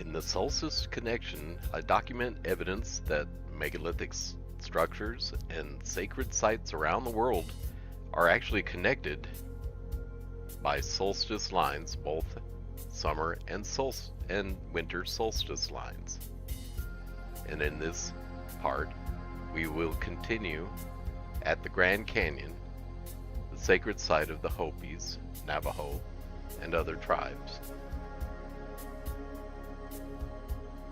In the Solstice Connection, I document evidence that megalithic structures and sacred sites around the world are actually connected by solstice lines, both summer and winter solstice lines. And in this part, we will continue at the Grand Canyon, the sacred site of the Hopis, Navajo, and other tribes,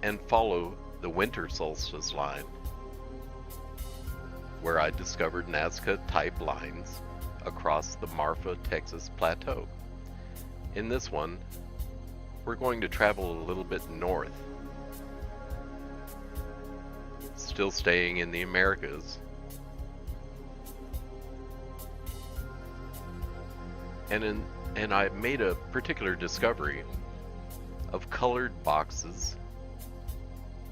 and follow the winter solstice line, where I discovered Nazca-type lines across the Marfa, Texas plateau. In this one, we're going to travel a little bit north, still staying in the Americas, and I made a particular discovery of colored boxes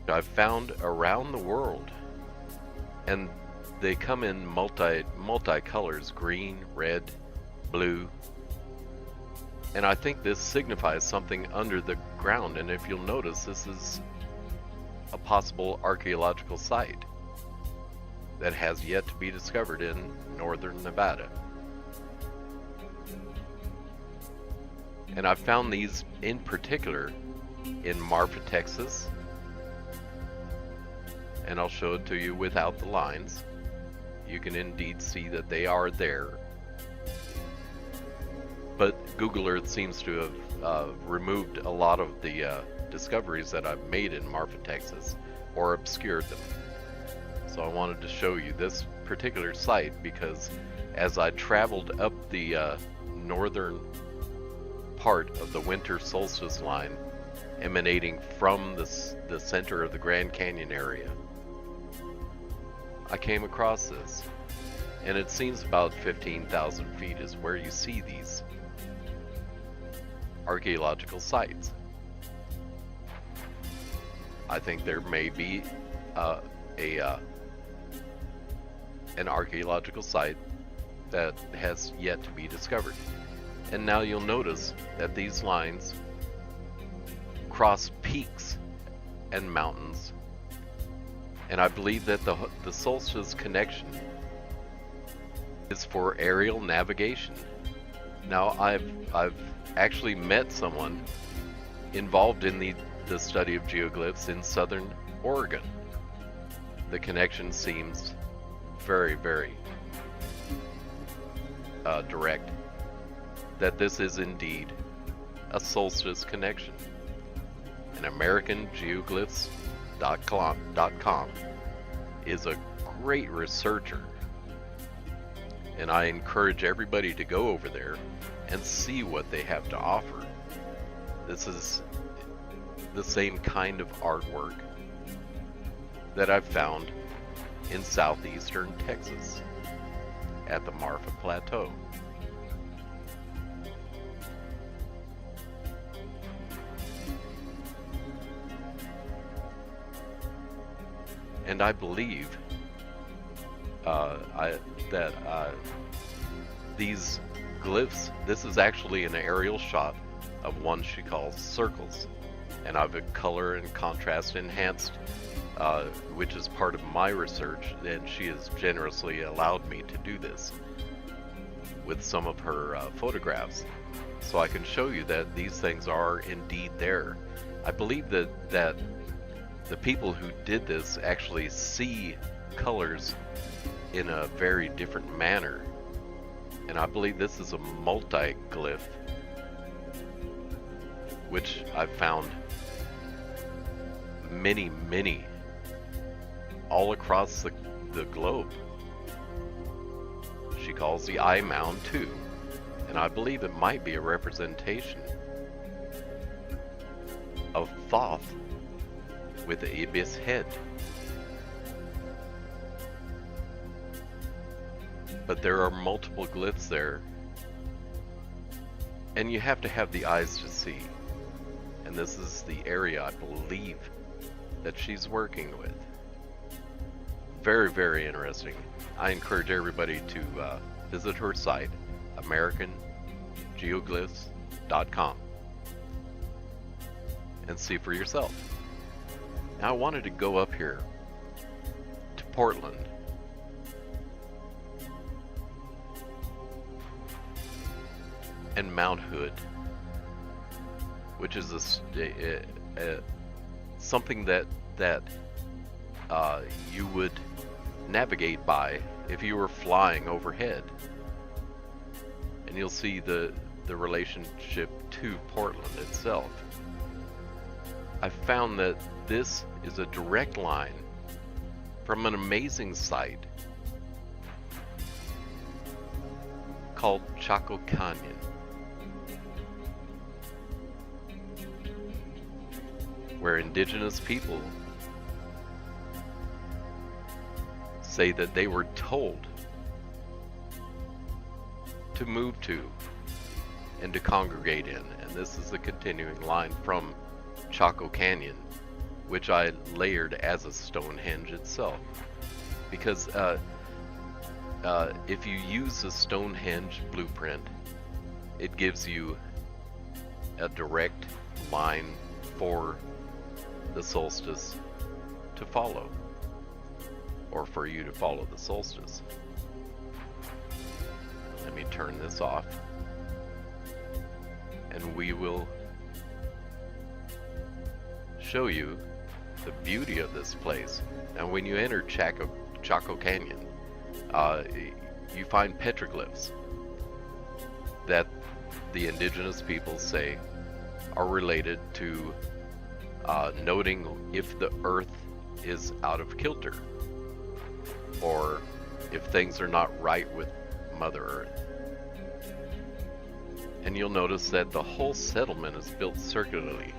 I've found around the world, and they come in multi colors: green, red, blue, and I think this signifies something under the ground. And if you'll notice, this is a possible archaeological site that has yet to be discovered in northern Nevada. And I found these in particular in Marfa, Texas, and I'll show it to you without the lines. You can indeed see that they are there, but Google Earth seems to have removed a lot of the discoveries that I've made in Marfa, Texas, or obscured them. So I wanted to show you this particular site because as I traveled up the northern part of the winter solstice line emanating from the center of the Grand Canyon area, I came across this, and it seems about 15,000 feet is where you see these archaeological sites. I think there may be an archaeological site that has yet to be discovered. And now you'll notice that these lines cross peaks and mountains. And I believe that the Solstice Connection is for aerial navigation. Now I've actually met someone involved in the study of geoglyphs in southern Oregon. The connection seems very, very direct that this is indeed a solstice connection. And AmericanGeoglyphs.com is a great researcher, and I encourage everybody to go over there and see what they have to offer. This is the same kind of artwork that I've found in southeastern Texas at the Marfa Plateau. And I believe that these glyphs, this is actually an aerial shot of one she calls circles, and I've color and contrast enhanced, which is part of my research, and she has generously allowed me to do this with some of her photographs, so I can show you that these things are indeed there. I believe that the people who did this actually see colors in a very different manner, and I believe this is a multi-glyph, which I've found many all across the globe. She calls the eye mound too, and I believe it might be a representation of Thoth with the ibis head. But there are multiple glyphs there, and you have to have the eyes to see. And this is the area I believe that she's working with. Very, very interesting. I encourage everybody to visit her site, AmericanGeoglyphs.com. and see for yourself. Now I wanted to go up here to Portland and Mount Hood, which is something that you would navigate by if you were flying overhead, and you'll see the relationship to Portland itself. I found that this is a direct line from an amazing site called Chaco Canyon. Where indigenous people say that they were told to move to and to congregate in. And this is the continuing line from Chaco Canyon, which I layered as a Stonehenge itself. Because if you use a Stonehenge blueprint, it gives you a direct line for the solstice to follow, or for you to follow the solstice. Let me turn this off, and we will show you the beauty of this place. Now when you enter Chaco Canyon, you find petroglyphs that the indigenous people say are related to noting if the earth is out of kilter, or if things are not right with Mother Earth. And you'll notice that the whole settlement is built circularly.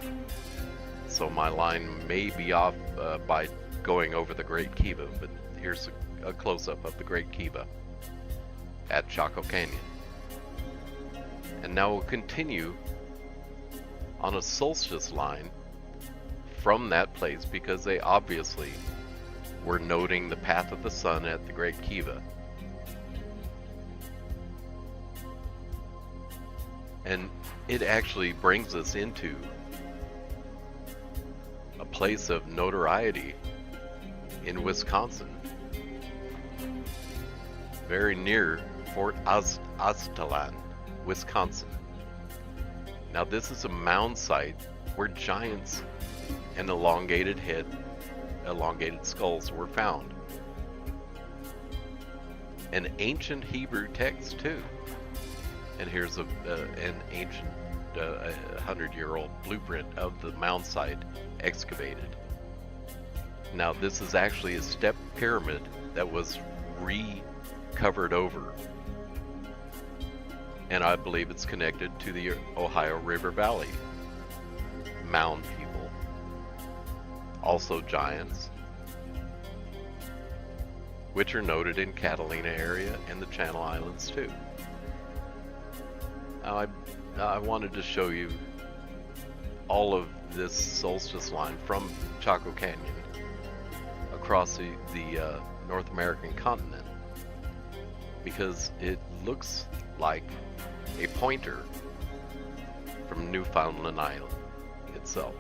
So my line may be off by going over the Great Kiva, but here's a close-up of the Great Kiva at Chaco Canyon. And now we'll continue on a solstice line from that place, because they obviously were noting the path of the sun at the Great Kiva. And it actually brings us into a place of notoriety in Wisconsin, very near Fort Aztalan, Wisconsin. Now this is a mound site where giants and elongated skulls were found. An ancient Hebrew text too. And here's an ancient 100-year-old blueprint of the mound site excavated. Now this is actually a step pyramid that was covered over, and I believe it's connected to the Ohio River Valley mound people. Also giants, which are noted in Catalina area and the Channel Islands too. Now I wanted to show you all of this solstice line from Chaco Canyon across the North American continent, because it looks like a pointer from Newfoundland Island itself.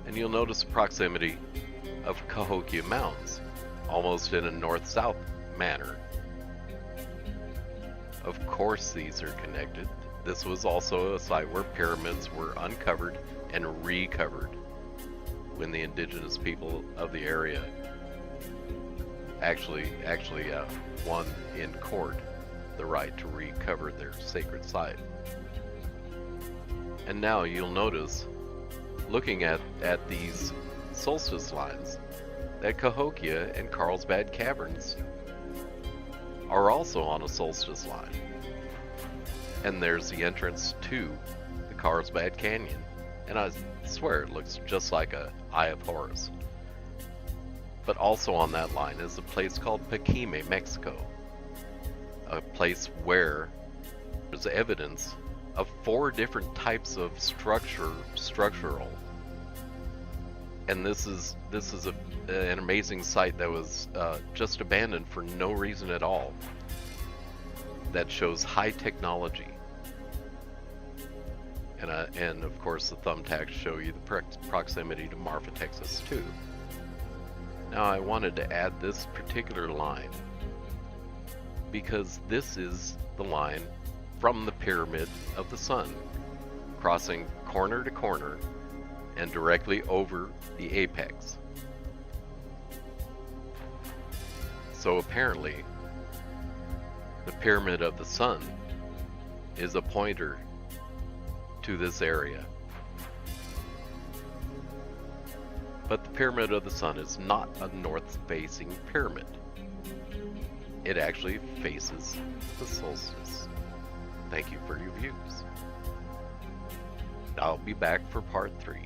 And you'll notice the proximity of Cahokia Mounds, almost in a north-south manner. Of course these are connected. This was also a site where pyramids were uncovered and recovered when the indigenous people of the area actually won in court the right to recover their sacred site. And now you'll notice, looking at these solstice lines, that Cahokia and Carlsbad Caverns are also on a solstice line. And there's the entrance to the Carlsbad Canyon. And I swear it looks just like a Eye of Horus. But also on that line is a place called Paquime, Mexico. A place where there's evidence of 4 different types of structural. And this is an amazing site that was just abandoned for no reason at all. That shows high technology. And of course the thumbtacks show you the proximity to Marfa, Texas too. Now I wanted to add this particular line because this is the line from the pyramid of the sun, crossing corner to corner and directly over the apex. So apparently the pyramid of the sun is a pointer to this area. But the pyramid of the sun is not a north-facing pyramid. It actually faces the solstice. Thank you for your views. I'll be back for part 3.